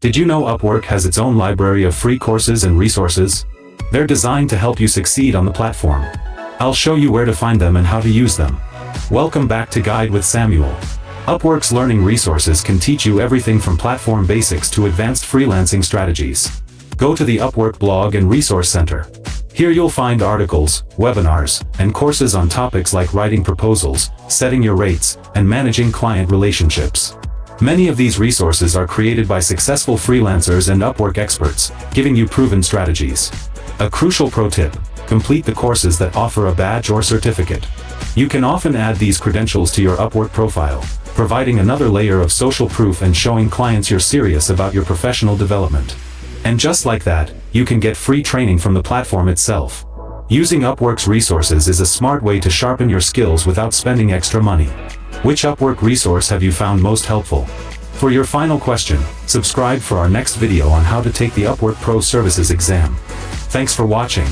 Did you know Upwork has its own library of free courses and resources? They're designed to help you succeed on the platform. I'll show you where to find them and how to use them. Welcome back to Guide with Samuel. Upwork's learning resources can teach you everything from platform basics to advanced freelancing strategies. Go to the Upwork blog and resource center. Here you'll find articles, webinars, and courses on topics like writing proposals, setting your rates, and managing client relationships. Many of these resources are created by successful freelancers and Upwork experts, giving you proven strategies. A crucial pro tip: complete the courses that offer a badge or certificate. You can often add these credentials to your Upwork profile, providing another layer of social proof and showing clients you're serious about your professional development. And just like that, you can get free training from the platform itself. Using Upwork's resources is a smart way to sharpen your skills without spending extra money. Which Upwork resource have you found most helpful? For your final question, subscribe for our next video on how to take the Upwork Pro Services exam. Thanks for watching.